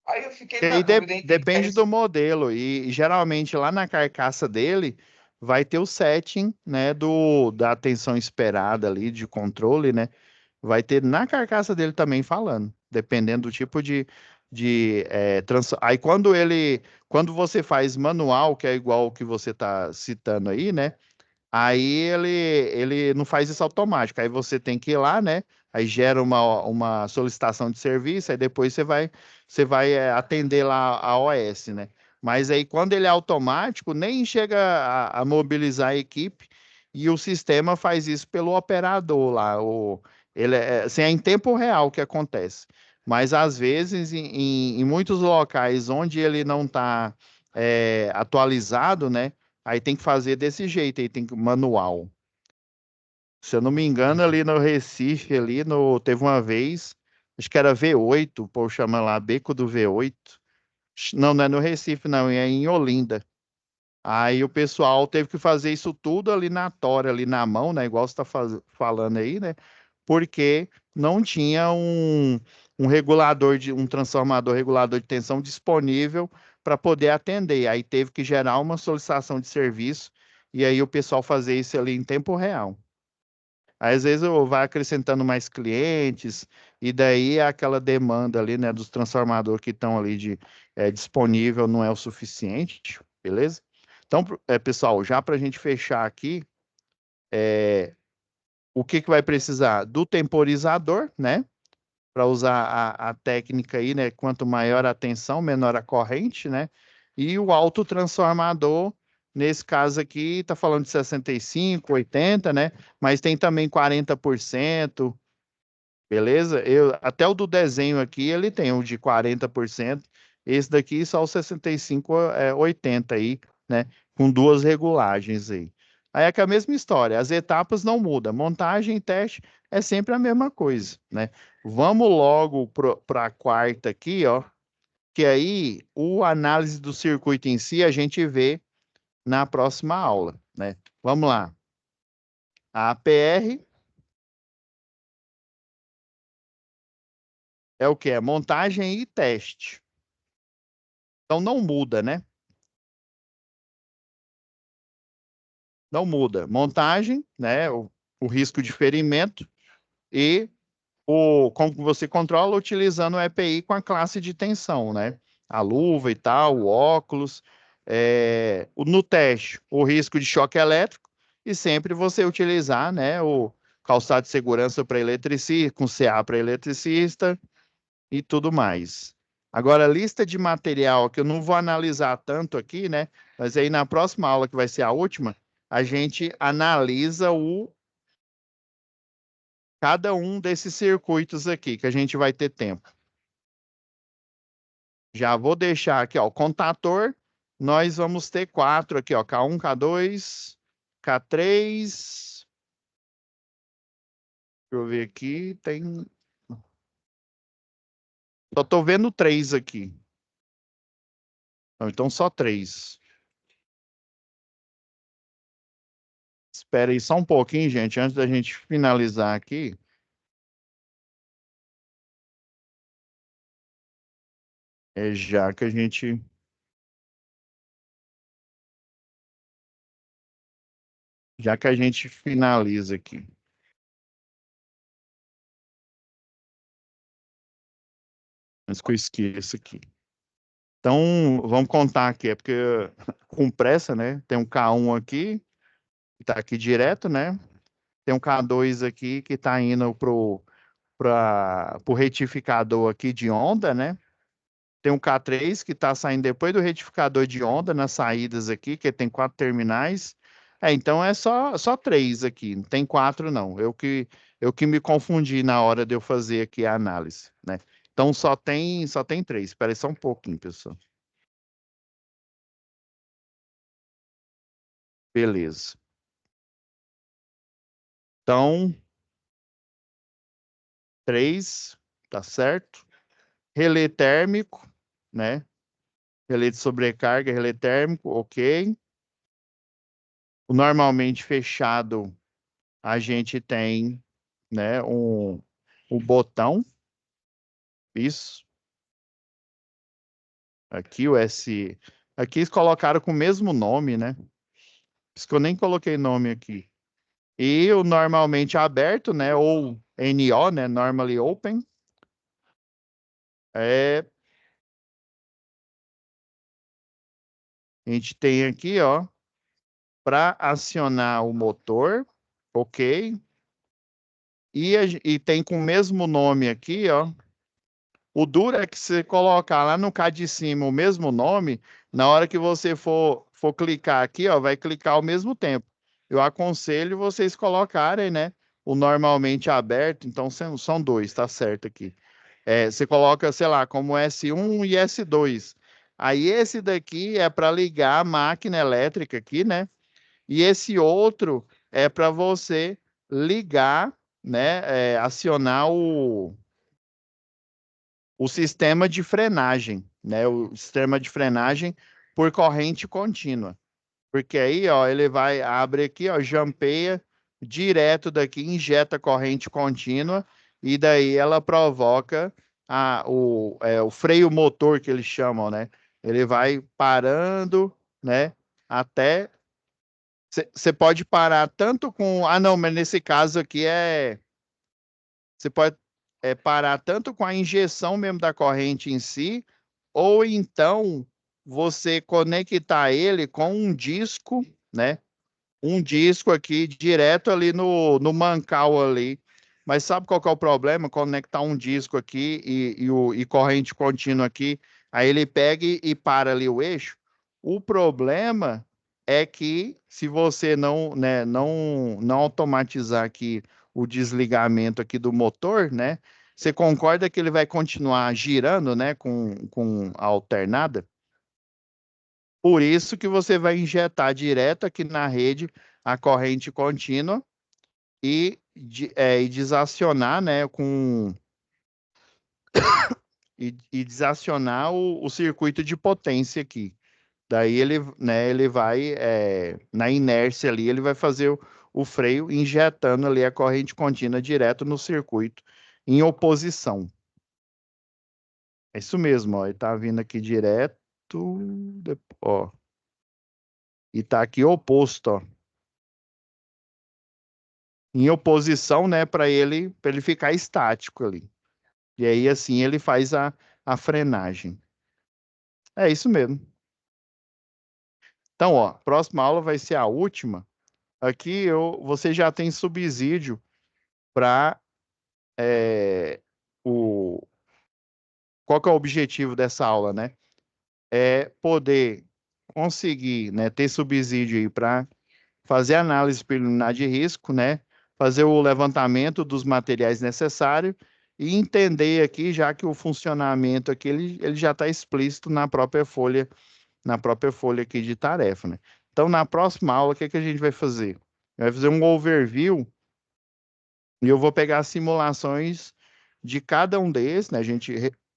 Aí eu fiquei E na aí dúvida entre depende 10. do modelo. E geralmente lá na carcaça dele vai ter o setting, né, da tensão esperada ali de controle, né? Vai ter na carcaça dele também falando, dependendo do tipo Aí quando você faz manual, que é igual o que você está citando aí, né? Aí ele não faz isso automático. Aí você tem que ir lá, né? Aí gera uma solicitação de serviço, aí depois você vai atender lá a OS, né? Mas aí quando ele é automático, nem chega a mobilizar a equipe e o sistema faz isso pelo operador lá. Assim, é em tempo real que acontece. Mas às vezes, em muitos locais onde ele não está atualizado, né? Aí tem que fazer desse jeito, aí tem que manual. Se eu não me engano, ali no Recife, teve uma vez, acho que era V8, o povo chama lá Beco do V8. Não, não é no Recife, não, é em Olinda. Aí o pessoal teve que fazer isso tudo ali na tora, ali na mão, né? Igual você está falando aí, né? Porque não tinha um transformador regulador de tensão disponível para poder atender. Aí teve que gerar uma solicitação de serviço e aí o pessoal fazer isso ali em tempo real. Aí, às vezes eu vai acrescentando mais clientes e daí aquela demanda ali, né, dos transformadores que estão ali disponível não é o suficiente, beleza? Então, pessoal, já para a gente fechar aqui, o que vai precisar? Do temporizador, né? Para usar a técnica aí, né? Quanto maior a tensão, menor a corrente, né? E o autotransformador, nesse caso aqui, está falando de 65, 80, né? Mas tem também 40%, beleza? Até o do desenho aqui, ele tem o de 40%. Esse daqui só o 65, 80 aí, né? Com duas regulagens aí. Aí é que é a mesma história, as etapas não mudam. Montagem e teste é sempre a mesma coisa, né? Vamos logo para a quarta aqui, ó. Que aí o análise do circuito em si a gente vê na próxima aula, né? Vamos lá. A APR é o que? É montagem e teste. Então não muda, né? Não muda. Montagem, né? O risco de ferimento e como você controla utilizando o EPI com a classe de tensão, né? A luva e tal, o óculos. No teste, o risco de choque elétrico e sempre você utilizar, né? O calçado de segurança para eletricista, com CA para eletricista e tudo mais. Agora, lista de material, que eu não vou analisar tanto aqui, né? Mas aí na próxima aula, que vai ser a última, a gente analisa cada um desses circuitos aqui, que a gente vai ter tempo. Já vou deixar aqui, ó, o contator, nós vamos ter 4 aqui, ó, K1, K2, K3. Deixa eu ver aqui, tem... Só tô vendo 3 aqui. Então, só 3. Espera aí só um pouquinho, gente, antes da gente finalizar aqui. Já que a gente... Já que a gente finaliza aqui. Antes que eu esqueça aqui. Então, vamos contar aqui, é porque com pressa, né? Tem um K1 aqui, que está aqui direto, né? Tem um K2 aqui que está indo para o retificador aqui de onda, né? Tem um K3 que está saindo depois do retificador de onda nas saídas aqui, que tem 4 terminais. Então é só 3 aqui, não tem 4 não. Eu que me confundi na hora de eu fazer aqui a análise, né? Então só tem 3. Espera aí só um pouquinho, pessoal. Beleza. Então, 3, tá certo? Relé térmico, né? Relé de sobrecarga, relé térmico, ok. O normalmente fechado, a gente tem, né, um botão, isso. Aqui o S. Aqui eles colocaram com o mesmo nome, né? Por isso que eu nem coloquei nome aqui. E o normalmente aberto, né? Ou NO, né? Normally Open. A gente tem aqui, ó, para acionar o motor, ok? E tem com o mesmo nome aqui, ó. O duro é que você colocar lá no CAD de cima o mesmo nome, na hora que você for clicar aqui, ó, vai clicar ao mesmo tempo. Eu aconselho vocês colocarem, né, o normalmente aberto, então são 2, tá certo aqui. Você coloca, sei lá, como S1 e S2. Aí esse daqui é para ligar a máquina elétrica aqui, né? E esse outro é para você ligar, né, acionar o sistema de frenagem, né? O sistema de frenagem por corrente contínua. Porque aí, ó, ele abre aqui, ó, jampeia direto daqui, injeta corrente contínua e daí ela provoca o freio motor que eles chamam, né? Ele vai parando, né? Até você pode parar tanto com. Ah, não, mas nesse caso aqui é. Você pode parar tanto com a injeção mesmo da corrente em si, ou então você conectar ele com um disco, né? Um disco aqui direto ali no mancal ali. Mas sabe qual que é o problema? Conectar um disco aqui e corrente contínua aqui, aí ele pega e para ali o eixo. O problema é que se você não, né, não automatizar aqui o desligamento aqui do motor, né? Você concorda que ele vai continuar girando, né, com a alternada? Por isso que você vai injetar direto aqui na rede a corrente contínua e desacionar, né, e desacionar o circuito de potência aqui. Daí ele, né, ele vai, na inércia ali, ele vai fazer o freio injetando ali a corrente contínua direto no circuito, em oposição. É isso mesmo, ó, ele tá vindo aqui direto, ó, e tá aqui oposto, ó. Em oposição, né, para ele ficar estático ali. E aí, assim, ele faz a frenagem. É isso mesmo. Então, ó, próxima aula vai ser a última. Aqui você já tem subsídio para o. Qual que é o objetivo dessa aula, né? É poder conseguir, né, ter subsídio aí para fazer análise preliminar de risco, né? Fazer o levantamento dos materiais necessários e entender aqui, já que o funcionamento aqui ele já está explícito na própria folha aqui de tarefa, né? Então, na próxima aula, o que que a gente vai fazer? Vai fazer um overview e eu vou pegar as simulações de cada um desses, né? A gente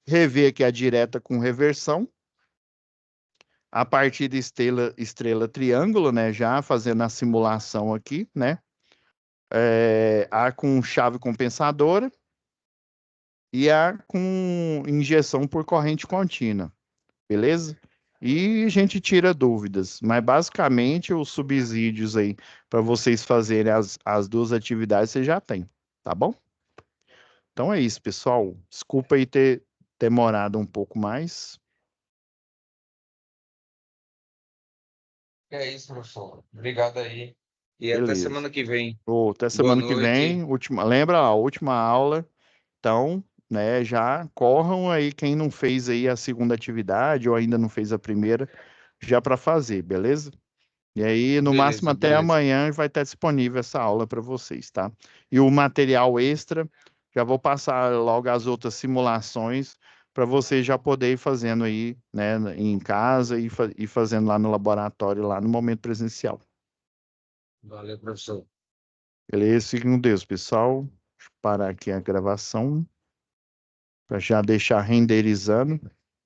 rever aqui a direta com reversão, a partir de estrela triângulo, né? Já fazendo a simulação aqui, né? A com chave compensadora e a com injeção por corrente contínua, beleza? E a gente tira dúvidas, mas basicamente os subsídios aí para vocês fazerem as duas atividades você já tem, tá bom? Então é isso, pessoal. Desculpa aí ter demorado um pouco mais. É isso, professor. Obrigado aí. E até Beleza. semana que vem. Até Boa semana que noite. vem, lembra a última aula. Então, né, já corram aí quem não fez aí a segunda atividade ou ainda não fez a primeira, já para fazer, beleza? E aí, no máximo Beleza, até beleza. amanhã vai estar disponível essa aula para vocês, tá? E o material extra, já vou passar logo as outras simulações para vocês já poderem ir fazendo aí, né, em casa e fazendo lá no laboratório, lá no momento presencial. Valeu, professor. Beleza? Fiquem com Deus, pessoal. Deixa eu parar aqui a gravação para já deixar renderizando.